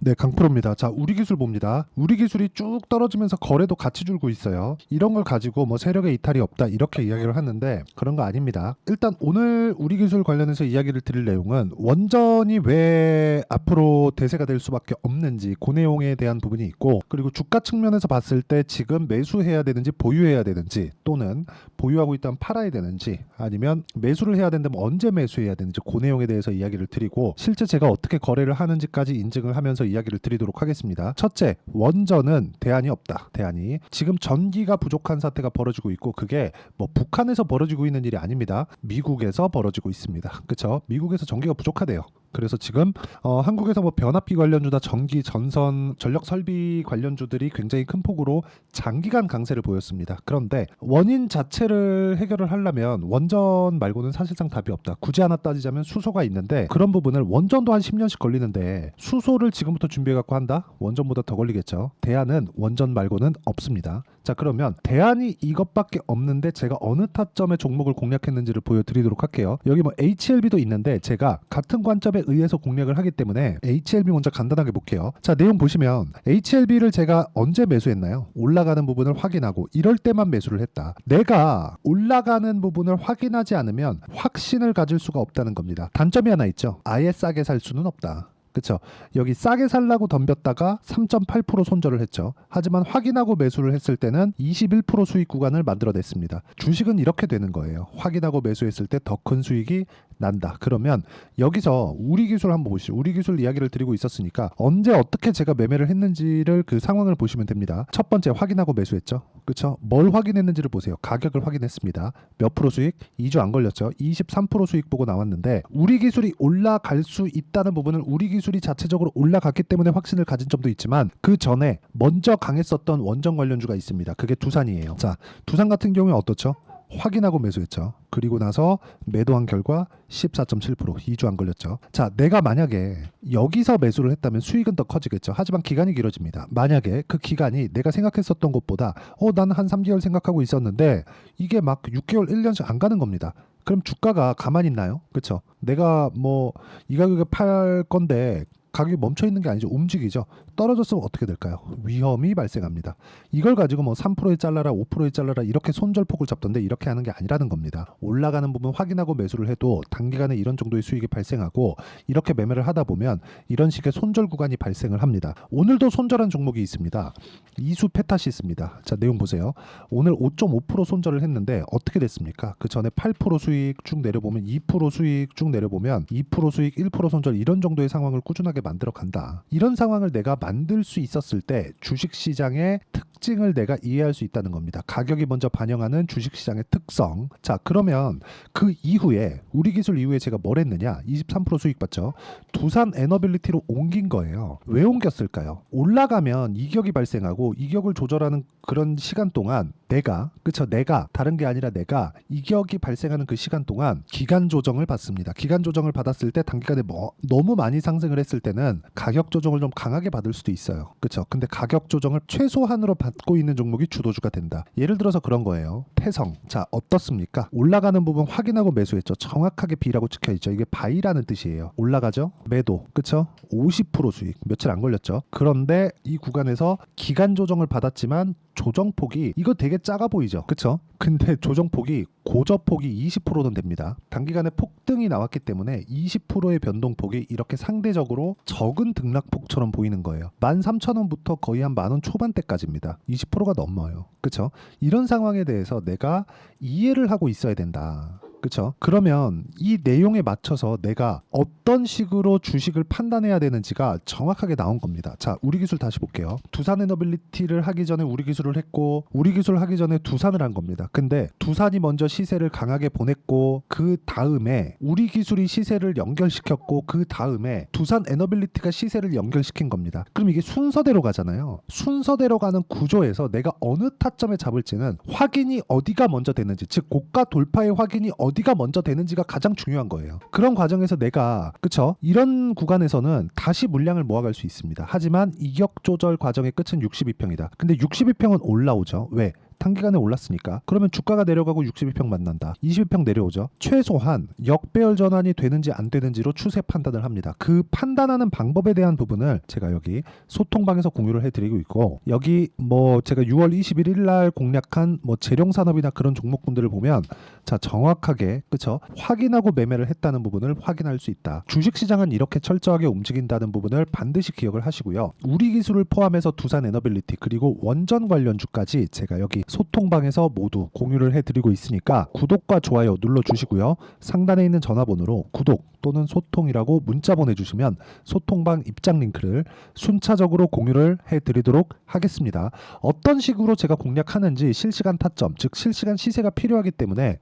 네, 강프로입니다. 자, 우리 기술 봅니다. 우리 기술이 쭉 떨어지면서 거래도 같이 줄고 있어요. 이런 걸 가지고 뭐 세력의 이탈이 없다 이렇게 이야기를 하는데 그런 거 아닙니다. 일단 오늘 우리 기술 관련해서 이야기를 드릴 내용은 원전이 왜 앞으로 대세가 될 수밖에 없는지 그 내용에 대한 부분이 있고, 그리고 주가 측면에서 봤을 때 지금 매수해야 되는지 보유해야 되는지, 또는 보유하고 있다면 팔아야 되는지, 아니면 매수를 해야 된다면 언제 매수해야 되는지 그 내용에 대해서 이야기를 드리고, 실제 제가 어떻게 거래를 하는지까지 인증을 하면서 이야기를 드리도록 하겠습니다. 첫째, 원전은 대안이 없다. 대안이 지금 전기가 부족한 사태가 벌어지고 있고, 그게 뭐 북한에서 벌어지고 있는 일이 아닙니다. 미국에서 벌어지고 있습니다. 그렇죠? 미국에서 전기가 부족하대요. 그래서 지금 한국에서 뭐 변압기 관련주나 전기, 전선, 전력 설비 관련주들이 굉장히 큰 폭으로 장기간 강세를 보였습니다. 그런데 원인 자체를 해결을 하려면 원전 말고는 사실상 답이 없다. 굳이 하나 따지자면 수소가 있는데, 그런 부분을 원전도 한 10년씩 걸리는데 수소를 지금부터 준비해 갖고 한다? 원전보다 더 걸리겠죠. 대안은 원전 말고는 없습니다. 자, 그러면 대안이 이것밖에 없는데 제가 어느 타점의 종목을 공략했는지를 보여드리도록 할게요. 여기 뭐 HLB도 있는데 제가 같은 관점에 의해서 공략을 하기 때문에 HLB 먼저 간단하게 볼게요. 자, 내용 보시면 HLB를 제가 언제 매수했나요? 올라가는 부분을 확인하고 이럴 때만 매수를 했다. 내가 올라가는 부분을 확인하지 않으면 확신을 가질 수가 없다는 겁니다. 단점이 하나 있죠. 아예 싸게 살 수는 없다. 그쵸? 여기 싸게 살라고 덤볐다가 3.8% 손절을 했죠. 하지만 확인하고 매수를 했을 때는 21% 수익 구간을 만들어냈습니다. 주식은 이렇게 되는 거예요. 확인하고 매수했을 때 더 큰 수익이 난다. 그러면 여기서 우리 기술 한번 보시죠. 우리 기술 이야기를 드리고 있었으니까 언제 어떻게 제가 매매를 했는지를 그 상황을 보시면 됩니다. 첫 번째, 확인하고 매수했죠. 그쵸? 뭘 확인했는지를 보세요. 가격을 확인했습니다. 몇 프로 수익? 2주 안 걸렸죠. 23% 수익 보고 나왔는데, 우리 기술이 올라갈 수 있다는 부분을 우리 기술이 자체적으로 올라갔기 때문에 확신을 가진 점도 있지만, 그 전에 먼저 강했었던 원전 관련주가 있습니다. 그게 두산이에요. 자, 두산 같은 경우에 어떻죠? 확인하고 매수했죠. 그리고 나서 매도한 결과 14.7%, 2주 안 걸렸죠. 자, 내가 만약에 여기서 매수를 했다면 수익은 더 커지겠죠. 하지만 기간이 길어집니다. 만약에 그 기간이 내가 생각했었던 것보다 나는 한 3개월 생각하고 있었는데 이게 막 6개월, 1년씩 안 가는 겁니다. 그럼 주가가 가만히 있나요? 그렇죠? 내가 뭐 이 가격에 팔 건데 가격이 멈춰 있는 게 아니죠. 움직이죠. 떨어졌으면 어떻게 될까요? 위험이 발생합니다. 이걸 가지고 뭐 3%에 잘라라, 5%에 잘라라 이렇게 손절폭을 잡던데 이렇게 하는 게 아니라는 겁니다. 올라가는 부분 확인하고 매수를 해도 단기간에 이런 정도의 수익이 발생하고, 이렇게 매매를 하다 보면 이런 식의 손절 구간이 발생을 합니다. 오늘도 손절한 종목이 있습니다. 이수 페타시스입니다. 자, 내용 보세요. 오늘 5.5% 손절을 했는데 어떻게 됐습니까? 그 전에 8% 수익 쭉 내려보면 2% 수익 쭉 내려보면 2% 수익, 1% 손절, 이런 정도의 상황을 꾸준하게 만들어 간다. 이런 상황을 내가 만들 수 있었을 때 주식시장의 특징을 내가 이해할 수 있다는 겁니다. 가격이 먼저 반영하는 주식시장의 특성. 자, 그러면 그 이후에 우리 기술 이후에 제가 뭘 했느냐? 23% 수익 봤죠? 두산 에너빌리티로 옮긴 거예요. 왜 옮겼을까요? 올라가면 이격이 발생하고 이격을 조절하는 그런 시간 동안 내가 다른 게 아니라 내가 이격이 발생하는 그 시간 동안 기간 조정을 받습니다. 기간 조정을 받았을 때 단기간에 너무 많이 상승을 했을 때는 가격 조정을 좀 강하게 받을 수도 있어요. 그렇죠? 근데 가격 조정을 최소한으로 받고 있는 종목이 주도주가 된다. 예를 들어서 그런 거예요. 태성. 자, 어떻습니까? 올라가는 부분 확인하고 매수했죠. 정확하게 B라고 찍혀 있죠. 이게 바이라는 뜻이에요. 올라가죠? 매도. 그렇죠? 50% 수익. 며칠 안 걸렸죠. 그런데 이 구간에서 기간 조정을 받았지만 조정폭이 이거 되게 작아 보이죠. 그쵸? 근데 조정폭이 고저폭이 20%는 됩니다. 단기간에 폭등이 나왔기 때문에 20%의 변동폭이 이렇게 상대적으로 적은 등락폭처럼 보이는 거예요. 13,000원부터 거의 한 10,000원 초반대까지입니다. 20%가 넘어요. 그쵸? 이런 상황에 대해서 내가 이해를 하고 있어야 된다. 그렇죠? 그러면 이 내용에 맞춰서 내가 어떤 식으로 주식을 판단해야 되는지가 정확하게 나온 겁니다. 자, 우리 기술 다시 볼게요. 두산 에너빌리티를 하기 전에 우리 기술을 했고, 우리 기술을 하기 전에 두산을 한 겁니다. 근데 두산이 먼저 시세를 강하게 보냈고, 그 다음에 우리 기술이 시세를 연결시켰고, 그 다음에 두산 에너빌리티가 시세를 연결시킨 겁니다. 그럼 이게 순서대로 가잖아요. 순서대로 가는 구조에서 내가 어느 타점에 잡을지는 확인이 어디가 먼저 되는지, 즉 고가 돌파의 확인이 어디가 먼저 되는지가 가장 중요한 거예요. 그런 과정에서 내가 이런 구간에서는 다시 물량을 모아갈 수 있습니다. 하지만 이격 조절 과정의 끝은 62평이다. 근데 62평은 올라오죠. 왜? 단기간에 올랐으니까. 그러면 주가가 내려가고 62평 만난다. 22평 내려오죠. 최소한 역배열 전환이 되는지 안 되는지로 추세 판단을 합니다. 그 판단하는 방법에 대한 부분을 제가 여기 소통방에서 공유를 해드리고 있고, 여기 뭐 제가 6월 21일 날 공략한 뭐 재룡산업이나 그런 종목군들을 보면 자 정확하게 그쵸 확인하고 매매를 했다는 부분을 확인할 수 있다. 주식시장은 이렇게 철저하게 움직인다는 부분을 반드시 기억을 하시고요. 우리 기술을 포함해서 두산 에너빌리티 그리고 원전 관련주까지 제가 여기 소통방에서 모두 공유를 해드리고 있으니까 구독과 좋아요 눌러주시고요. 상단에 있는 전화번호로 구독 또는 소통이라고 문자 보내주시면 소통방 입장 링크를 순차적으로 공유를 해드리도록 하겠습니다. 어떤 식으로 제가 공략하는지 실시간 타점, 즉 실시간 시세가 필요하기 때문에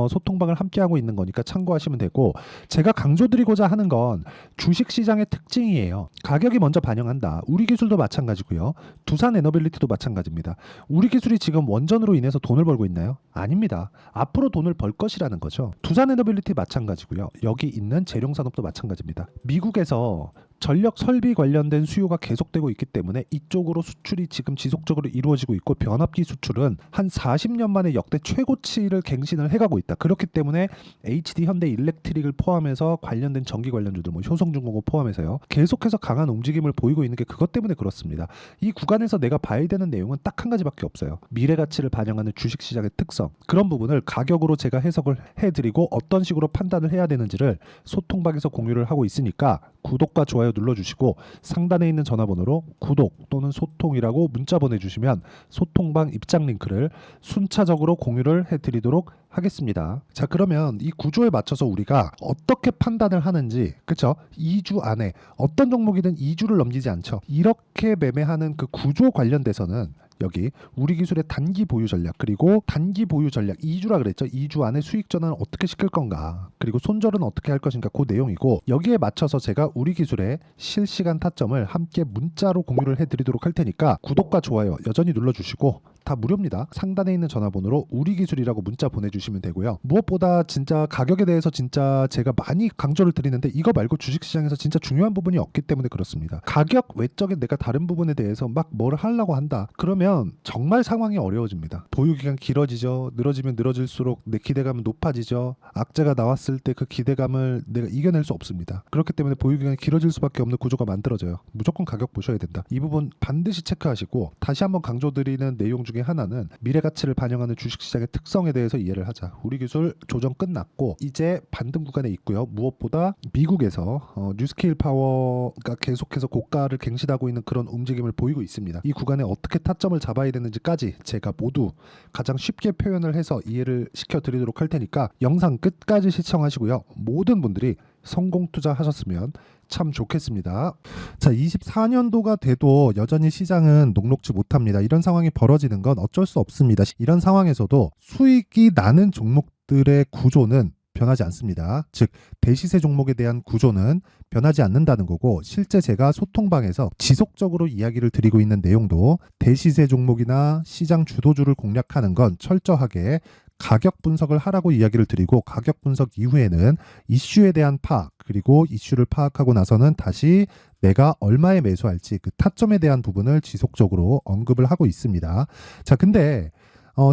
소통방을 함께하고 있는 거니까 참고하시면 되고, 제가 강조드리고자 하는 건 주식시장의 특징이에요. 가격이 먼저 반영한다. 우리 기술도 마찬가지고요. 두산 에너빌리티도 마찬가지입니다. 우리 기술이 지금 원전으로 인해서 돈을 벌고 있나요? 아닙니다. 앞으로 돈을 벌 것이라는 거죠. 두산 에너빌리티 마찬가지고요. 여기 있는 재룡산업도 마찬가지입니다. 미국에서 전력 설비 관련된 수요가 계속되고 있기 때문에 이쪽으로 수출이 지금 지속적으로 이루어지고 있고, 변압기 수출은 한 40년 만에 역대 최고치를 갱신을 해가고 있다. 그렇기 때문에 HD 현대 일렉트릭을 포함해서 관련된 전기 관련주들, 뭐 효성중공업 포함해서요, 계속해서 강한 움직임을 보이고 있는 게 그것 때문에 그렇습니다. 이 구간에서 내가 봐야 되는 내용은 딱 한 가지밖에 없어요. 미래 가치를 반영하는 주식시장의 특성, 그런 부분을 가격으로 제가 해석을 해드리고 어떤 식으로 판단을 해야 되는지를 소통방에서 공유를 하고 있으니까 구독과 좋아요 눌러주시고 상단에 있는 전화번호로 구독 또는 소통이라고 문자 보내주시면 소통방 입장 링크를 순차적으로 공유를 해드리도록 하겠습니다. 자, 그러면 이 구조에 맞춰서 우리가 어떻게 판단을 하는지, 그쵸? 2주 안에 어떤 종목이든 2주를 넘기지 않죠. 이렇게 매매하는 그 구조 관련돼서는 여기 우리 기술의 단기 보유 전략, 그리고 단기 보유 전략 2주라 그랬죠. 2주 안에 수익 전환을 어떻게 시킬 건가, 그리고 손절은 어떻게 할 것인가, 그 내용이고, 여기에 맞춰서 제가 우리 기술의 실시간 타점을 함께 문자로 공유를 해드리도록 할 테니까 구독과 좋아요 여전히 눌러주시고, 다 무료입니다. 상단에 있는 전화번호로 우리 기술이라고 문자 보내주시면 되고요. 무엇보다 진짜 가격에 대해서 진짜 제가 많이 강조를 드리는데 이거 말고 주식시장에서 진짜 중요한 부분이 없기 때문에 그렇습니다. 가격 외적인 내가 다른 부분에 대해서 막 뭘 하려고 한다 그러면 정말 상황이 어려워집니다. 보유기간 길어지죠. 늘어지면 늘어질수록 내 기대감은 높아지죠. 악재가 나왔을 때 그 기대감을 내가 이겨낼 수 없습니다. 그렇기 때문에 보유기간이 길어질 수밖에 없는 구조가 만들어져요. 무조건 가격 보셔야 된다. 이 부분 반드시 체크하시고, 다시 한번 강조드리는 내용 중에 하나는 미래 가치를 반영하는 주식시장의 특성에 대해서 이해를 하자. 우리 기술 조정 끝났고 이제 반등 구간에 있고요. 무엇보다 미국에서 뉴스케일 파워가 계속해서 고가를 갱신하고 있는 그런 움직임을 보이고 있습니다. 이 구간에 어떻게 타점을 잡아야 되는지까지 제가 모두 가장 쉽게 표현을 해서 이해를 시켜드리도록 할 테니까 영상 끝까지 시청하시고요. 모든 분들이 성공 투자하셨으면 참 좋겠습니다. 자, 24년도가 돼도 여전히 시장은 녹록지 못합니다. 이런 상황이 벌어지는 건 어쩔 수 없습니다. 이런 상황에서도 수익이 나는 종목들의 구조는 변하지 않습니다. 즉 대시세 종목에 대한 구조는 변하지 않는다는 거고, 실제 제가 소통방에서 지속적으로 이야기를 드리고 있는 내용도 대시세 종목이나 시장 주도주를 공략하는 건 철저하게 가격 분석을 하라고 이야기를 드리고, 가격 분석 이후에는 이슈에 대한 파악, 그리고 이슈를 파악하고 나서는 다시 내가 얼마에 매수할지 그 타점에 대한 부분을 지속적으로 언급을 하고 있습니다. 자, 근데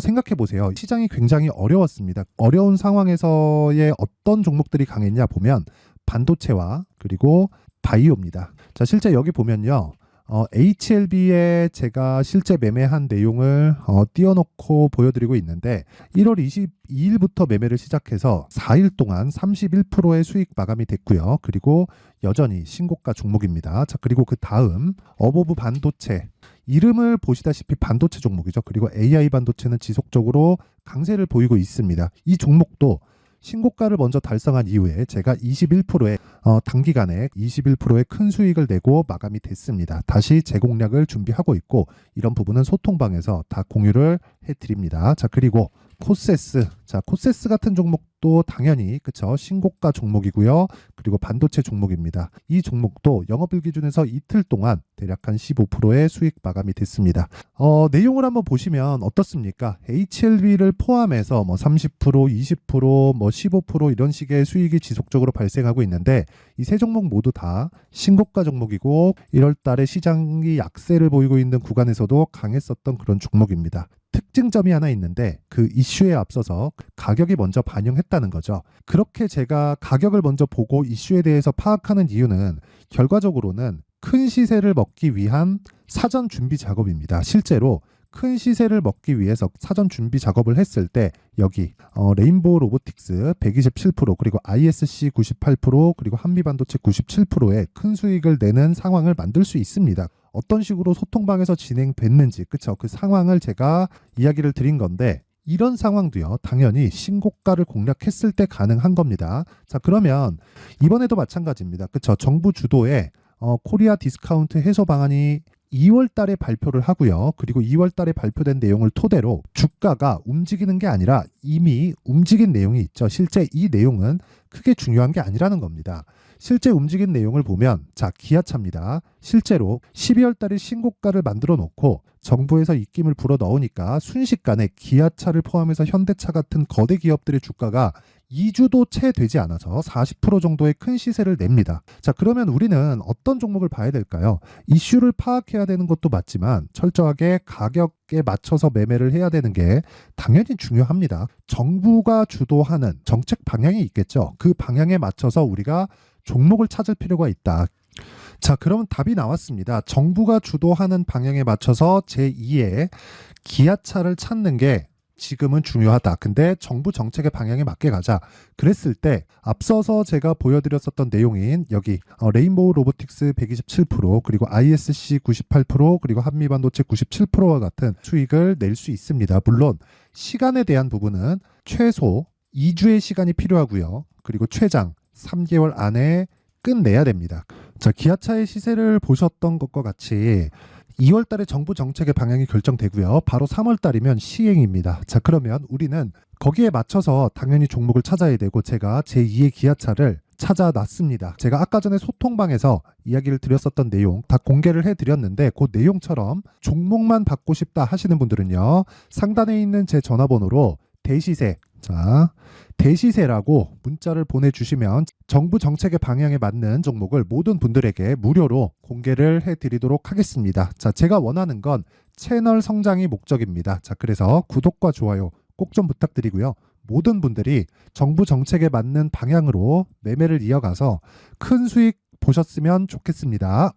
생각해 보세요. 시장이 굉장히 어려웠습니다. 어려운 상황에서의 어떤 종목들이 강했냐 보면 반도체와 그리고 바이오입니다. 자, 실제 여기 보면요. HLB에 제가 실제 매매한 내용을 띄워놓고 보여드리고 있는데 1월 22일부터 매매를 시작해서 4일 동안 31%의 수익 마감이 됐고요. 그리고 여전히 신고가 종목입니다. 자, 그리고 그 다음 어보브 반도체, 이름을 보시다시피 반도체 종목이죠. 그리고 AI 반도체는 지속적으로 강세를 보이고 있습니다. 이 종목도 신고가를 먼저 달성한 이후에 제가 21%의 단기간에 21%의 큰 수익을 내고 마감이 됐습니다. 다시 재공략을 준비하고 있고, 이런 부분은 소통방에서 다 공유를 해드립니다. 자, 그리고 코세스, 자, 코세스 같은 종목도 당연히 그쵸, 신고가 종목이고요. 그리고 반도체 종목입니다. 이 종목도 영업일 기준에서 이틀 동안 대략 한 15%의 수익 마감이 됐습니다. 내용을 한번 보시면 어떻습니까? HLB를 포함해서 뭐 30%, 20%, 뭐 15% 이런 식의 수익이 지속적으로 발생하고 있는데, 이 세 종목 모두 다 신고가 종목이고 1월 달에 시장이 약세를 보이고 있는 구간에서도 강했었던 그런 종목입니다. 특징점이 하나 있는데 그 이슈에 앞서서 가격이 먼저 반영했다는 거죠. 그렇게 제가 가격을 먼저 보고 이슈에 대해서 파악하는 이유는 결과적으로는 큰 시세를 먹기 위한 사전 준비 작업입니다. 실제로 큰 시세를 먹기 위해서 사전 준비 작업을 했을 때 여기 레인보우 로보틱스 127% 그리고 ISC 98% 그리고 한미반도체 97%의 큰 수익을 내는 상황을 만들 수 있습니다. 어떤 식으로 소통방에서 진행됐는지 그쵸? 그 상황을 제가 이야기를 드린 건데 이런 상황도요 당연히 신고가를 공략했을 때 가능한 겁니다. 자 그러면 이번에도 마찬가지입니다. 그쵸? 정부 주도의 코리아 디스카운트 해소 방안이 2월 달에 발표를 하고요. 그리고 2월 달에 발표된 내용을 토대로 주가가 움직이는 게 아니라 이미 움직인 내용이 있죠. 실제 이 내용은 크게 중요한 게 아니라는 겁니다. 실제 움직인 내용을 보면 자 기아차입니다. 실제로 12월 달에 신고가를 만들어 놓고 정부에서 입김을 불어 넣으니까 순식간에 기아차를 포함해서 현대차 같은 거대 기업들의 주가가 2주도 채 되지 않아서 40% 정도의 큰 시세를 냅니다. 자, 그러면 우리는 어떤 종목을 봐야 될까요? 이슈를 파악해야 되는 것도 맞지만 철저하게 가격에 맞춰서 매매를 해야 되는 게 당연히 중요합니다. 정부가 주도하는 정책 방향이 있겠죠. 그 방향에 맞춰서 우리가 종목을 찾을 필요가 있다. 자, 그러면 답이 나왔습니다. 정부가 주도하는 방향에 맞춰서 제2의 기아차를 찾는 게 지금은 중요하다. 근데 정부 정책의 방향에 맞게 가자. 그랬을 때 앞서서 제가 보여드렸었던 내용인 여기 레인보우 로보틱스 127% 그리고 ISC 98% 그리고 한미반도체 97%와 같은 수익을 낼 수 있습니다. 물론 시간에 대한 부분은 최소 2주의 시간이 필요하고요. 그리고 최장 3개월 안에 끝내야 됩니다. 자, 기아차의 시세를 보셨던 것과 같이 2월 달에 정부 정책의 방향이 결정되고요. 바로 3월 달이면 시행입니다. 자, 그러면 우리는 거기에 맞춰서 당연히 종목을 찾아야 되고 제가 제2의 기아차를 찾아놨습니다. 제가 아까 전에 소통방에서 이야기를 드렸었던 내용 다 공개를 해드렸는데 그 내용처럼 종목만 받고 싶다 하시는 분들은요. 상단에 있는 제 전화번호로 대시세 자 대시세라고 문자를 보내주시면 정부 정책의 방향에 맞는 종목을 모든 분들에게 무료로 공개를 해드리도록 하겠습니다. 자, 제가 원하는 건 채널 성장이 목적입니다. 자, 그래서 구독과 좋아요 꼭 좀 부탁드리고요. 모든 분들이 정부 정책에 맞는 방향으로 매매를 이어가서 큰 수익 보셨으면 좋겠습니다.